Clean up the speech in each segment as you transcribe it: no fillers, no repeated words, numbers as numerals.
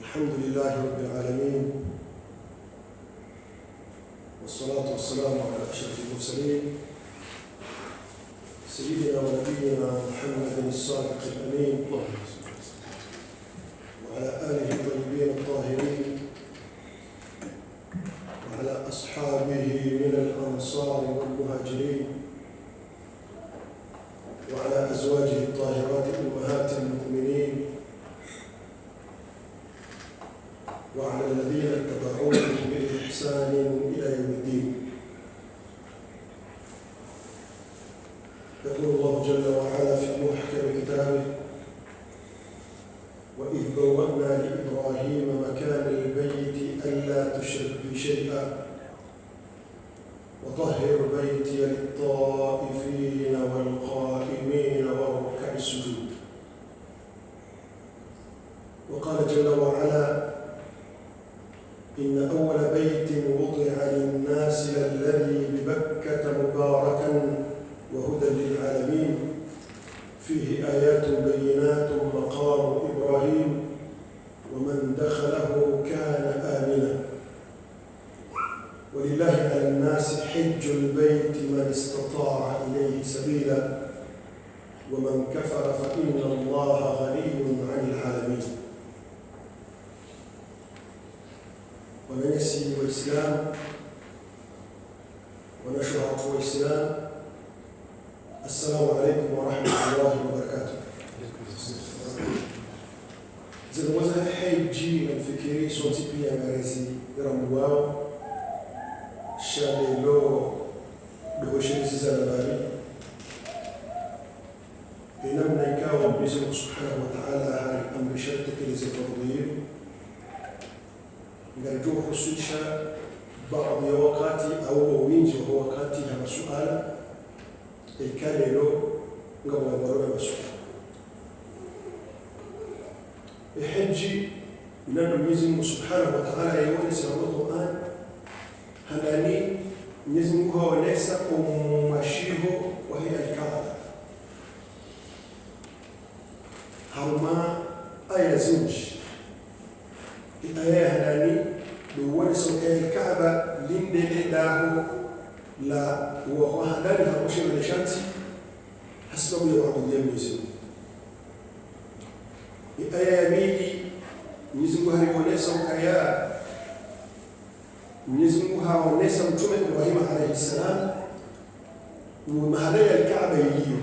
الحمد لله رب العالمين، والصلاة والسلام على أشرف المرسلين سيدنا ونبينا محمد الصادق الأمين وعلى آله الطيبين الطاهرين وعلى أصحابه من الأنصار والمهاجرين وعلى أزواجه الطاهرات أمهات المؤمنين وعلى الذين اتبعوهم بإحسان إلى يوم الدين. يقول الله جل وعلا في محكم كتابه: وإذ بوأنا لإبراهيم مكان البيت ألا تشرك بي شيئا وطهر بيتي للطائفين والقائمين والركع السجود. وقال جل وعلا: إن أول بيت وضع للناس للذي ببكة مباركا وهدى للعالمين فيه آيات بينات مقام إبراهيم ومن دخله كان آمنا ولله على الناس حج البيت من استطاع إليه سبيلا ومن كفر فإن الله غني عن العالمين. ونيسي والإسلام ونشرع والإسلام. السلام عليكم ورحمة الله وبركاته. زلوزها حيجي الفكري صوتي بيا مرزي رمواو شاليلو بوشي زلبالي بينما يكاو بيزن سبحانه وتعالى هاي أمر شرطك لزي فرضيين نرجو خصوصا بعض وقاتي أو وينجي وقاتي هذا سؤال الكالي له قبل ضرورة مسؤول الحجي لأنه يزم سبحانه وتعالى يقول سورة القرآن هناني يزمها وليس ومشيه وهي الكعبة هما آية زنج الآية هناني بورس الكعبة لندل له لا وهو هناني هرمشي من الشمس حسبه يوعد يميزه الآية يميلي نزمها ونسم كيا نزمها ونسم توم إبراهيم عليه السلام ومهدي الكعبة يليه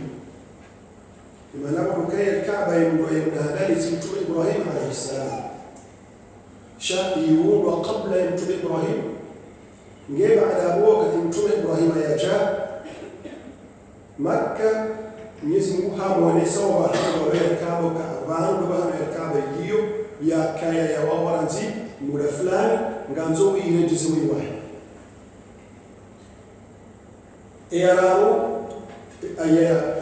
لما نقول كي الكعبة يمهدي توم إبراهيم عليه السلام شاقيون وقبل يمتم إبراهيم نجيب على أبوه كتمتم إبراهيم يا جاء مكة نزمها ونسم وبحر الكعبة وبحر الكعبة يليه يا كايا يا وورانزي مرفلان نغانزو ينجزوي واحد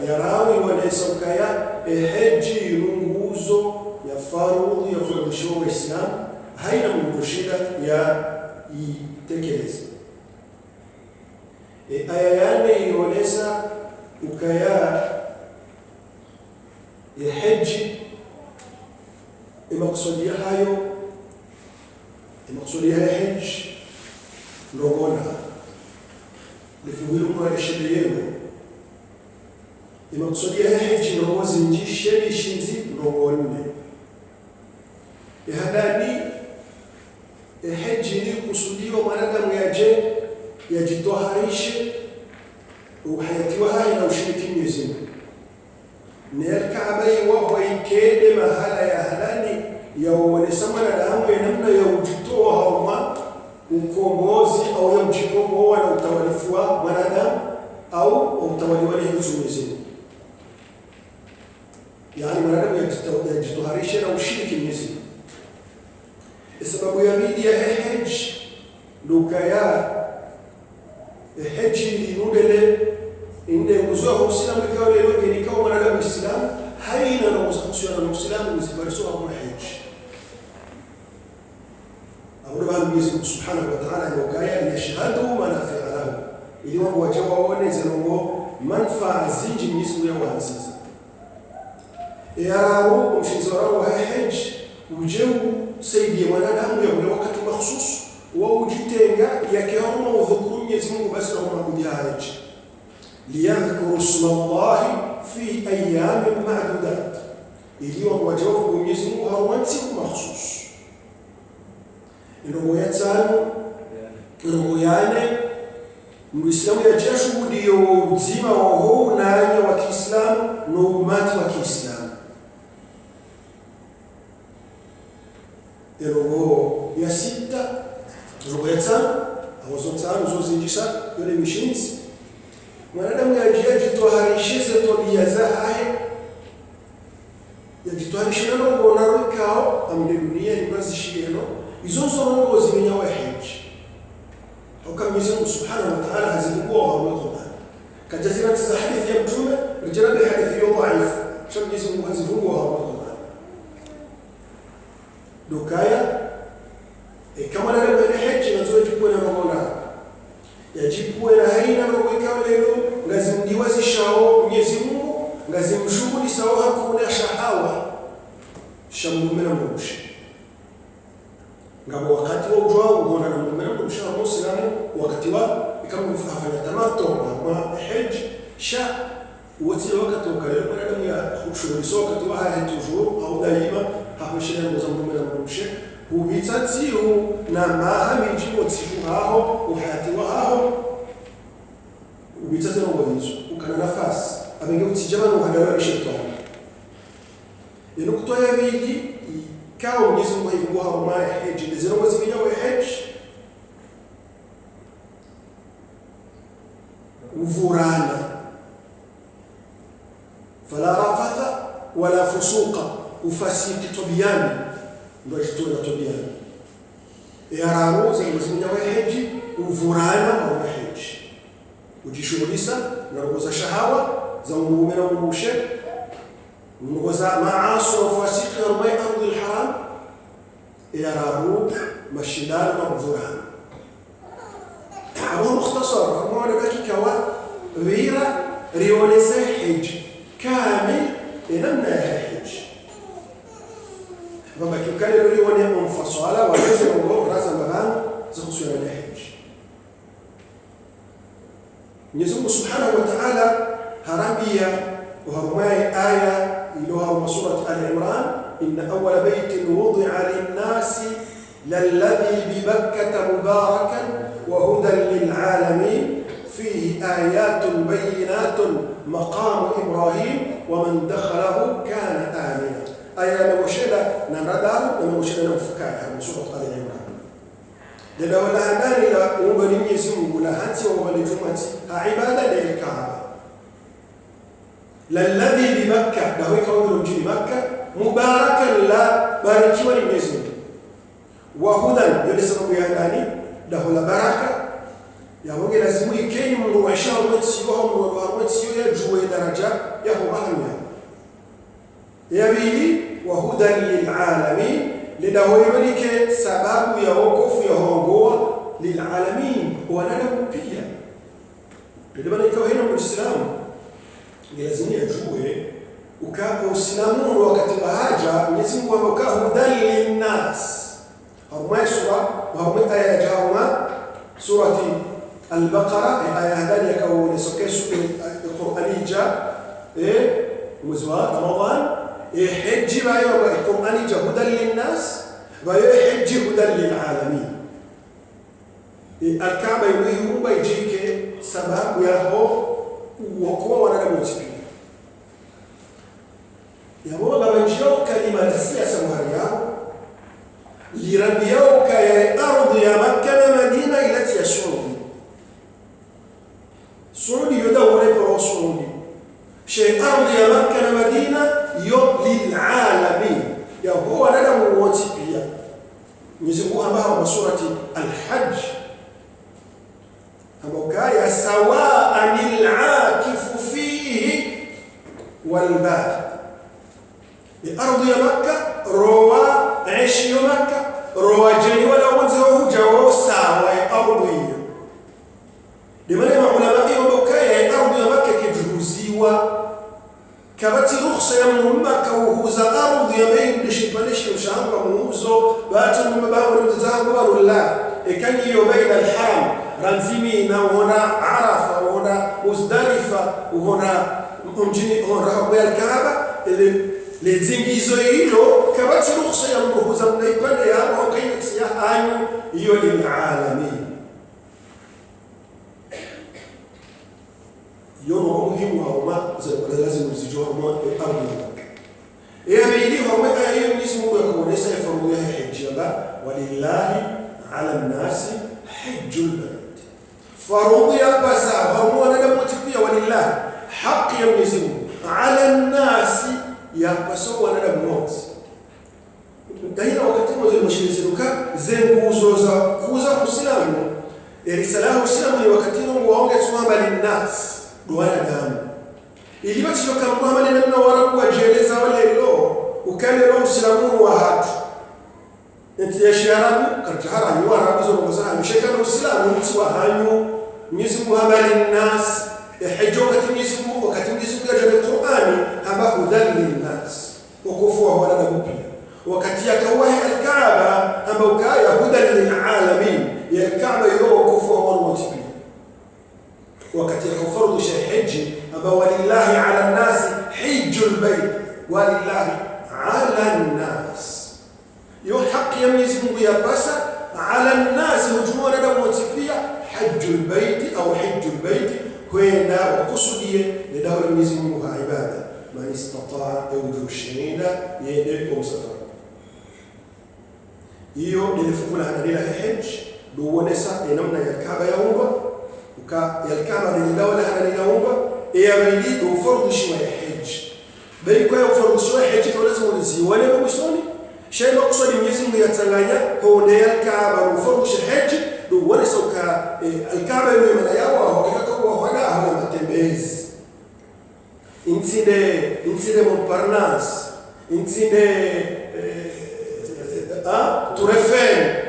يراوي ونسم كايا الحج ينغوزو يفارو يفرشوا الإسلام haina mkushida ya itekeleza. Aya yane inaonyesha ukaya ya haji imakusudia hayo imakusudia ya haji logona lifuhiru kwa shidiyeno imakusudia ya haji logozi njisheni shinzi logone ihadani haji ni kusudio mwanadamu yaje yajitoharishe uhayatiwa hai na ushiriki Mwenyezi Mungu. Na Kaaba iwa ikede mahala ya halali ya uonesama na damu namna ya ujitoa hauma ukombozi au ya mjikomboa na utawalifu wa mwanadamu au utawaliwa na Mwenyezi Mungu. Yani mwanadamu yajitoharishe na ushiriki Mwenyezi Mungu. Sababu ya midi ya haji lukaya haji linudele inde muzwa Uislamu kwa leo ni kama mwanadamu Muislamu haina na kuhusiana na Muislamu msibariso au haji Abu Mwenyezi Subhanahu wa Ta'ala lukaya yashhadu manafi'a lahu ili wao wajawaone zero manfaa zinji Mwenyezi ya waanziza ya roho mshizora wa haji ujeu kusaidia mwanadamu ya ule wakati mahsusi wa ujitenga yakiharuma udhukuru Mwenyezi Mungu basi na maabudu hayaji liyadhkuru ismallahi fi ayamin ma'dudat ili wajawabu Mwenyezi Mungu hawansi mahsusi ndio yatano ndio yane Muislamu yaje shuhudi uzima wa huu na wa Kiislamu na umati wa Kiislamu roho ya sita roho ya tano awazo tano zozindisha yale mishinzi mwanadamu yajitoharishe tabia zahe yajitoharishe na roho na rikao amne dunia ni bazishiyeno izo zorongo zimenya wa hiji kama Mwenyezi Mungu Subhanahu wa Ta'ala hazifungua wa Qur'an kajazira za hadithi ya mtume rejea bi hadithi hiyo dhaifu sio Mwenyezi Mungu hazifungua wa Qur'an dokaya kama na leo ni hiji na zote kwa na Mola yajibu na haina roho ikawa leo lazima diwazi shao Mwenyezi Mungu lazima shughuli sawa hakuna shahawa shamumena mrushi ngabo wakati wa ujao unaona na mumena mrushi wa Muislamu wakati wa kama mfanya tamato kwa hiji sha wote wakati ukaleo mwanadamu ya shughuli sawa wakati wa haya tujuru au daima hakushina ngoza mumena mrushi ubitatihu na mahami jibo tifu hao uhati wao ubitatihu ngozo ukana nafasi abenge utijabana uhadara shetani ino kutoya bigi kao Mwenyezi Mungu hivyo haruma hiji zero mwezi wa hiji uvurana fala rafatha wala fusuqa ufasiki tobiani ndio jituna tobiani yararo za mwezi wa hiji uvurana wa hiji ujishughulisha na roho za shahawa za umume na umushe ngoza maasi wa fasiki rumai ardhi alharam yarahu mashindano na uvurana hapo mukhtasar mwana dakika wa vira rionese hiji kamil inamna hiji baba kikale lori wane mfasala waweze ngo rasa mabano za kusuya na hiji Mwenyezi Mungu Subhanahu wa Ta'ala harabia وهرماي آية إلوها سورة آل عمران إن أول بيت وضع للناس للذي ببكة مباركا وهدى للعالمين فيه آيات بينات مقام إبراهيم ومن دخله كان آمنا آية نمشيلة نردار نمشيلة نفكاها من سورة آل عمران لذا ولا هناني لا أمبني يزم ولا هنسي ولا جمعتي عبادة للكعبة للذي بمكة ده يكون جي مكة مباركا لا باركي ولميزم وهدى يلسم بياناني ده لا بركة يا وجه لازم يكين من وعشاء ومتسيوهم ومتسيو يجوا درجة يهو أهمها يا بيلي وهدى للعالمين لده يملك سبب يوقف يهونغوا للعالمين ونادم بيا لده بنيكوا هنا من الإسلام lazima ajue ukao Uislamu wakati wa haja Mwenyezi Mungu amekaa hudali nas haruma sura wa haruma aya jauma surati al-Baqara aya hadani yakao sokesu Qur'ani ja mwezi wa Ramadhan hiji bayo Qur'ani ja hudali nas bayo hiji hudali alamin al-Kaaba yuhimu bayjike sababu yaho wakuwa wanadamu wote yabo babanjio kalima siasa muhari yao lirabiyao kaya ardhi ya Makkah na Madina ilati ya Saudi yoda wale kwa Saudi shay ardhi ya Makkah na Madina yo lilalamin ya huwa wanadamu wote pia Mwenyezi Mungu ambao surati al-Hajj ambao سواء العاكف فيه والباد الأرض يا مكة روا عيش يا مكة روا جني ولا وزه جو ساوى أرضي لمن علماء وبكاء الأرض يا مكة كجوزيوا كبت رخصة من مكة وهو أرض يا بين دش بلش وشام وموز nguzo batu mbabango mtazangu wallah ekani hiyo baina alharam ranzimi na uona Arafa uona Muzdalifa uona mjini uona Kaaba le zingizo hilo kabati ruhusa ya Mungu za mnaipande yao au kaisi ya hanyu hiyo ni alamin yomo muhimu hauma za lazima msijua hauma amri يبيني هو أيام نسمو يكون ليس يفرض حج ولله على الناس حج البيت فرض يبسا هم أنا متبيا ولله حق يمزم على الناس يبسا وأنا موت دهينا وقت ما زي مشيزلوكا زين كوزا مسلم رسالة مسلم وقتهم وهم يسمعوا بالناس دوانا دام iliba kidoka Muhammad na warabu wajeleza wale lo ukale lo Uislamu wa hatu enti ya sharabu karjahara ni warabu zo ngoza msheka na Uislamu mtu wa hanyu Mwenyezi Muhammad nas hija wakati Mwenyezi Mungu wakati Mwenyezi Mungu ya Qur'ani haba hudhali nas wakufu wa wala pia wakati yakawahi al-Kaaba ambao kaya hudhali lil alamin ya Kaaba hiyo wakufu wa wala pia wakati yakufurudhu hija ambao walillahi ala nnas hijjul bait walillahi ala nnas hiyo haki ya Mwenyezi Mungu yapasa ala nnas hujumuna na motipia hajjul bait au hijjul bait kwenda wakusudie ni dawa ya Mwenyezi Mungu ha ibada man istata'a yawjuhu shahida yende kwa msafara hiyo nilifungula hadila hajj duonesa namna ya Kaaba ya umma يالكعبة للدولة على اليوم يعملي وفرض شوية حج بيكوا يفرض شوية حج ولازم نزي ولا بمشوني شيء مقصود يزم يتسلّيا هو الكعبة وفرض حج ولا سوكا الكعبة من الأيام وهو هذا هذا متميز إنسيد مونبارناس إنسيد تورفين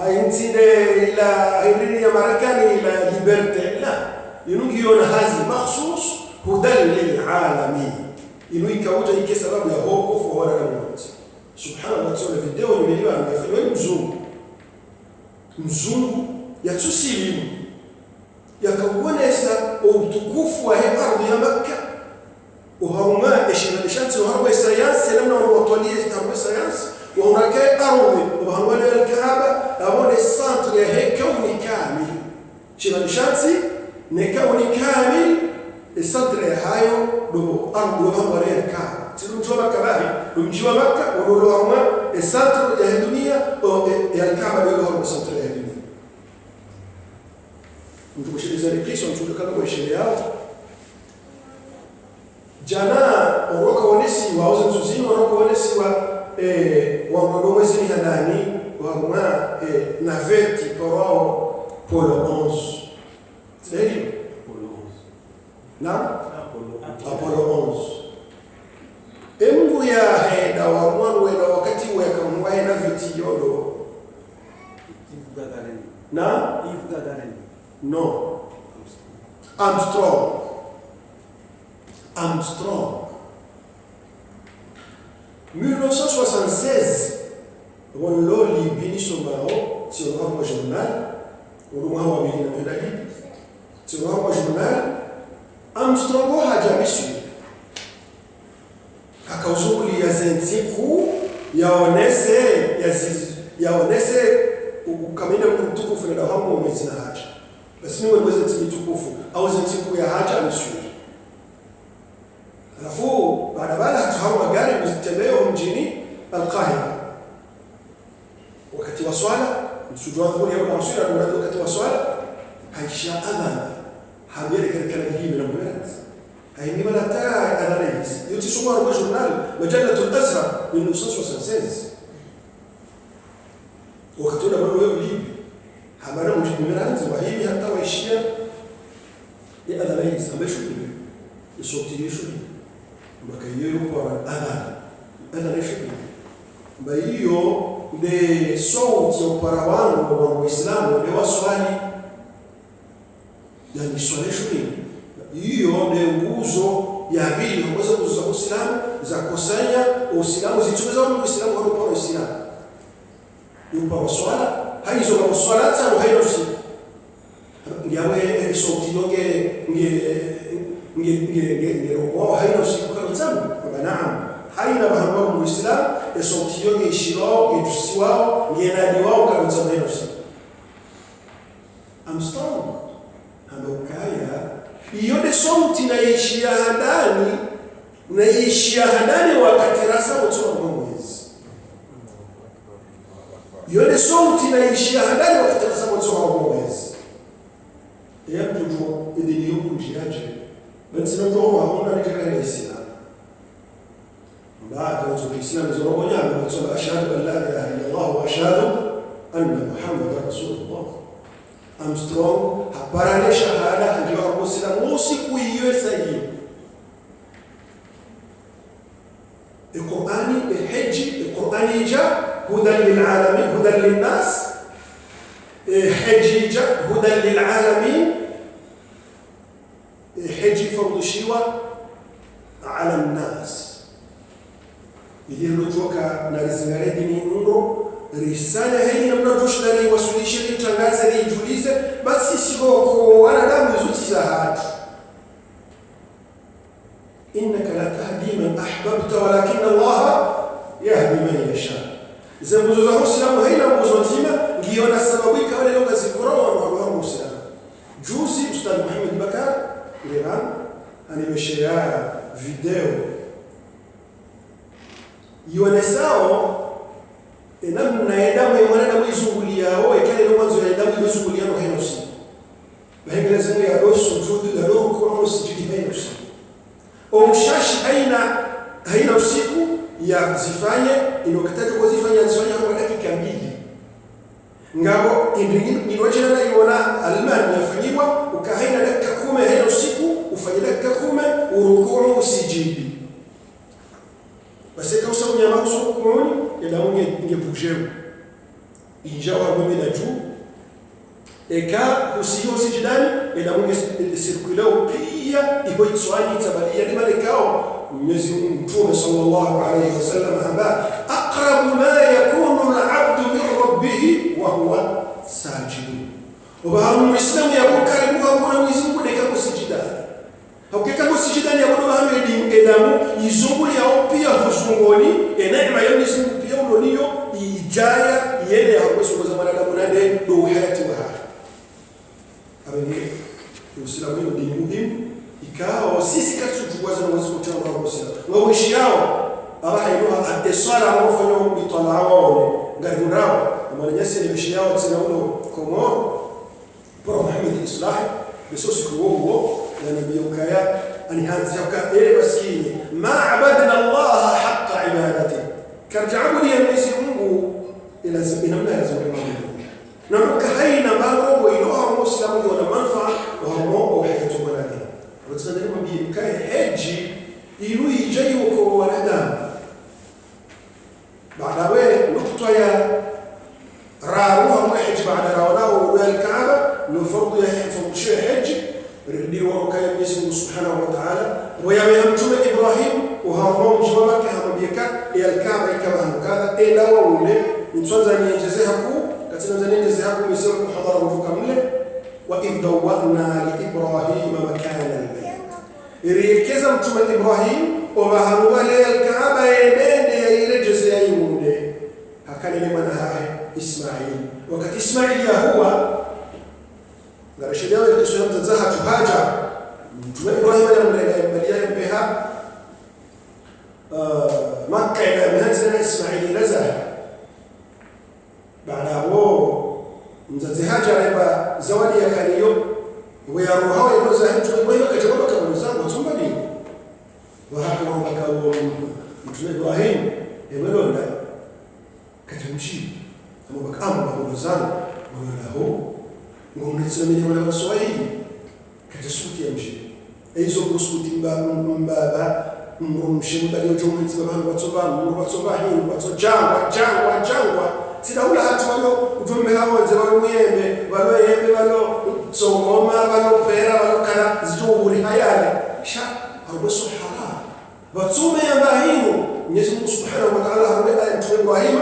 إنسيد إلى إبرينيا ماركاني إلى ليبرتي لا ينوكي يون هذا مخصوص هدى للعالمين ينوكي كوجه يكي سبب يهوكو فهو الموت سبحان الله تسولي في الدول المليون يفعلوا mzungu yatusilimu yakaonesa utukufu wa ardhi ya Makka uhauma eshinalishansi uharwa sayansi namna watwalie tarwa sayansi وهناك أرض وهو الكعبة أو السنتر كوني كامل شبه الشمسي نكوني كامل السنتر هايو لو أرض وهو الكعبة تلو جوا مكة لو جوا مكة ولو هما السنتر الدنيا أو الكعبة لو هو السنتر الدنيا نشوف شيء زي كيس ونشوف كلام وشيء جانا وروك ونسي وعوزن سوزين وروك ونسي ومعلومة هذاني وهما نافيتي كراو بولو 11 تلاقي بولو 11 نعم بولو 11 embu ya heda wa mwana wena wakati weka mwae nafiti yodo na no Armstrong 1976 on l'a libini somao sur un journal on a wabili na medali sur un journal Armstrong hajabishu akauzunguli ya zensiku yaonese ukamenda mtukufu na hamu mwezi na haja basi ni mwezi mtukufu au zensiku ya haja ameshuhudia alafu baada hatuhawa gari mzitembeo mjini Al-Qahira wakati wa swala msujua dhuhuri au asiri ndio wakati wa swala haisha adhan habari katika hii na mwezi haini wala taa analyze yote soma kwa journal majalatul azhar min 1976 wakati ule bado wewe libi habari mjini wa hii hata waishia ya analyze ameshuhudia isotilisho makayo kwa adhan shukri bayo de sauti ya parawangu wa Uislamu ni waswali yani swali shukri hiyo ndio nguzo ya pili nguzo za Uislamu za kusanya Uislamu zitumeza wa Uislamu kwa Uislamu yupa swala haizo kwa swala tsa haino si ngiawe sauti yoge nge wao haino si kwa tsamu kwa naam haina bahamu muislam sauti yoge ishiro yetusiwao ngenadi wao kwa tsamu haino si I'm strong handokaya iyo de sauti na ishia handani na ishia handani wakati rasa mtoto mwezi yone sauti na ishia handani wakati rasa mtoto mwezi ya mtoto idini yuko njiaje basi na roho hauna nikaka Islam baada ya Islam zorobo nyama kusema ashhadu an la ilaha illa Allah wa ashhadu anna Muhammadar Rasulullah. I'm strong haparane shahada ndio Muslim usiku hiyo sahihi القرآن الحج القرآن جاء هدى للعالمين هدى للناس الحج جاء هدى للعالمين الحج فرض شيوة على الناس اللي رجوكا نارزنغاري ديني نورو رسالة هي نمنجوش ناري وسوليش اللي تنغازة لي جوليزة بس يسيقوكو وانا دام يزوتي زهاد إنك لا تهدي من أحببت ولكن الله يهدي من يشاء. إذا مزوجه مسلم وهينا مزوجيما جيونا السببي كمان لو كذكروا وهو مسلم. جوزي أستاذ محمد بكر إيران أنا مشيا فيديو يونساو إنما نايدام يوانا نام يزوليا هو يكان لو مزوج نايدام يزوليا وهي نفسي. بهيك لازم يعرف سجود لله كل مسجد هي نفسي. Umshashi haina usiku ya zifanye inokataje kuzifanya zifanya kwa dakika 2 ngabo indingine niwajana na iona alman yafanywa ukahaina dakika 10 haina usiku ufanye dakika 10 urukuu usijidi basi kama sababu ya makosa kuoni ila ungepujewa injawa mimi na juu eka usiyo sijidani ila ungecirculao pia ibo itswani tabalia ni malekao Mwenyezi Mungu Mtume sallallahu alayhi wasallam haba aqrabu ma yakunu al-'abdu min rabbih wa huwa sajid ubahamu muislamu yako karibu hapo na Mwenyezi Mungu deka kusijidani hakika kusijidani yako ndo hamu edamu izunguli au pia husungoni neema ya Mwenyezi Mungu pia uloniyo ijaya yele hapo sio za mwanadamu nade do hayati wa abeni Uislamu ni dini muhimu ikao sisi katujuwaza na wazo kwa wa Uislamu wao yao abahayiruha adesala wafanya bitala wao garunao amalanyasi ni bishi yao tena ulo komo kwa Muhammad islah bisosi kuwo na nabii ukaya ani hanzi yaka ile maskini ma abadna Allah haqqa ibadati karja'u ya Mwenyezi Mungu ila namna ya zamani na mkahaina mambo iloa Muislamu wana manufaa wa mambo hayatu mwanadamu watsana mwambie kae haji ilu ijayo kwa wanadamu baada wewe nukta ya raruha haji baada rawanao wa al-Kaaba ni fardu ya hifadhi haji رديوا وكان يسمى سبحانه وتعالى ويا متوم إبراهيم وهارون جماعة كهربيكا إلى الكعبة كمان وكذا إلى وولي من صنزانية جزاهكو كتنا زانية جزاهكو يسمى حضر وجوكامله وإذ دوّأنا لإبراهيم مكان البيت ريكزا متوم إبراهيم وهارون إلى الكعبة إلى جزاهيم هكذا لمن إسماعيل وكت إسماعيل هو Garashia ya Kiswahili mtazaha tuhaja Mtume Ibrahim alimletea mbeha Makka ila Madina Ismaili laza baada hapo mzazihaja alipa zawadi ya kaniyo wa roho ile za Mtume Ibrahim kajabu kama mzangu tumbali wa hapo wakao Mtume Ibrahim emelonda katamshi kama bakama kwa mzangu wala ngomletsemene wala Waswahili katasuti ya mji ezo kusuti mbaba mshimba leo jomwenzi baba watsoba hino watsojangwa tidaula hatu walo ujombe hawo nze walo muyembe walo yembe walo tsongoma walo pera walo kana zijuburi hayale sha arboso haram watsume ya bahino Mwenyezi Mungu Subhanahu wa Ta'ala harweka Mtume Ibrahim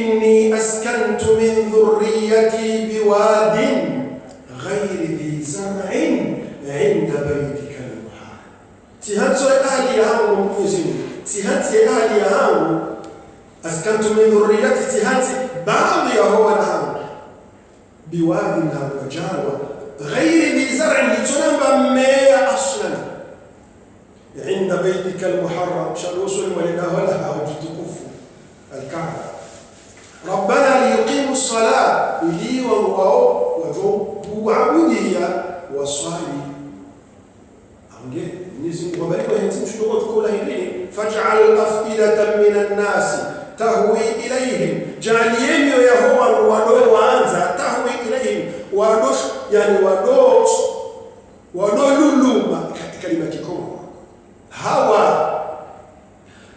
inni askantu min dhurriyyati biwadin ghairi dhi zar'in 'inda baytika al-muharram. Tihanso ahli yangu Mwenyezi Mungu, tihansi ahli yangu, askantu min dhurriyyati, tihansi baadhi ya hawa yangu, biwadin na wajawa ghairi dhi zar'in, litunamba mmea aslan 'inda baytika al-muharram, shalusul walidahu laha wajitukufu الكعبة. ربنا ليقيموا الصلاة لي وعبودية والصالي أنجي نزم وبلغ ينتم شنو تقول هنا فاجعل أفئدة من الناس تهوي إليهم، جعل يميو يهوى ودو وانزا تهوي إليهم ودوش يعني ودوش ودولولو كلمة كيكون هوا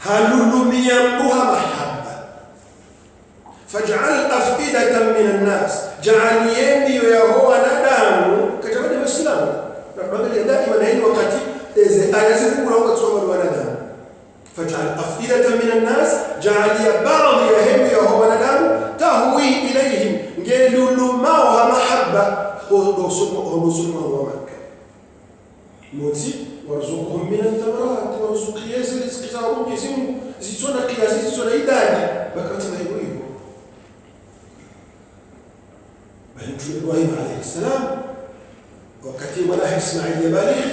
هلولو ميامروها محبة. فاجعل أفئدة من الناس، جعل يمي ويهوى ندامو كجبل الإسلام. ربنا دائما هين وقت أيزفوا لهم تصوم الندام. فاجعل أفئدة من الناس، جعل بعض يهم ويهوى ندامو تهوي إليهم، قالوا ما وها محبة هو سلم ومكة. موتي وارزقهم من الثمرات وارزق قياس رزق زارون يزيم زيتونا قياس زيتونا إداني بكرة ما يقوليه. إبراهيم عليه السلام وكتي ولا إسماعيل يبالغ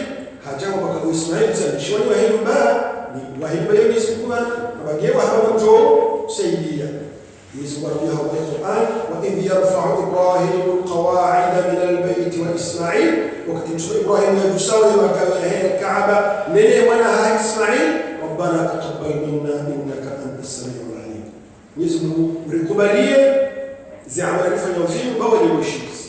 هاجم بكرة إسماعيل سنشوني وهي الباء وهي الباء يسكونا وبقي وهم جو سيديا يسمى ربيها القرآن وإذ يرفع إبراهيم القواعد من البيت وإسماعيل وكتي إبراهيم يجساوي مكان الكعبة لني ونها إسماعيل ربنا تقبل منا إنك أنت السميع العليم. يزمو ركوبالية زي عمل الفنيوزين بولي وشيز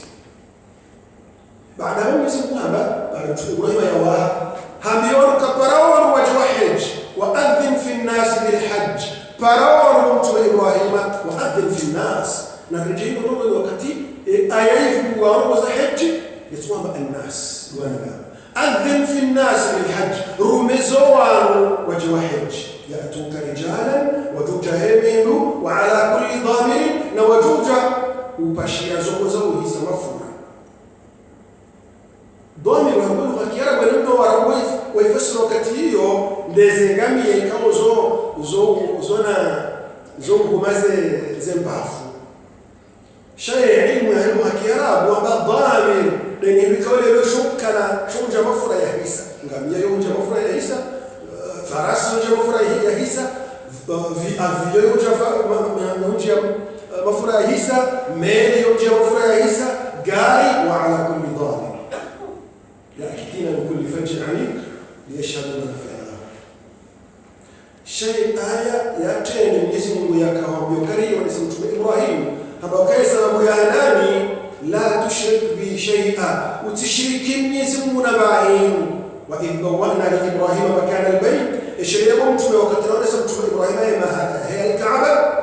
بعدها هم يسموها بقى بعد شو إبراهيم يواها هم يورك براور وجوحج وأذن في الناس بالحج براور ومتو إبراهيم وأذن في الناس نرجين نقول وقتي آيات وارو حج يسموها بقى الناس وانا أذن في الناس بالحج رمزوان وجوحج يأتوك رجالا وجوجا هيمينو وعلى كل ضامر نوجوجا وبشيا زوزو هي سمفورا ضامر يقول غكيرا بنمو ورويف ويفسروا كتيو دزنغامي كانوا زو همازه زنبافو شيء علم هلو هكيرا بوابا ضامر لأنه بيقول له شكنا شو جمفورا يا هيسا غاميا يوم جمفورا يا هيسا فراس مفورا يهيسا في أفيو مفورا يهيسا ميل مفورا يهيسا قاري وعلى كل ضامر يأتينا من كل فج عميق ليشهدوا لنا فعلا شيء آية يأتينا من اسم وياكهم بيوكري ونسم إبراهيم هبا كيس أبو يهناني لا تشرك بي شيئا وتشركني يسمون باعين وإذ بوأنا لإبراهيم مكان البيت إشريبهم تبي وقتلون اسم إبراهيم ما هذا هي الكعبة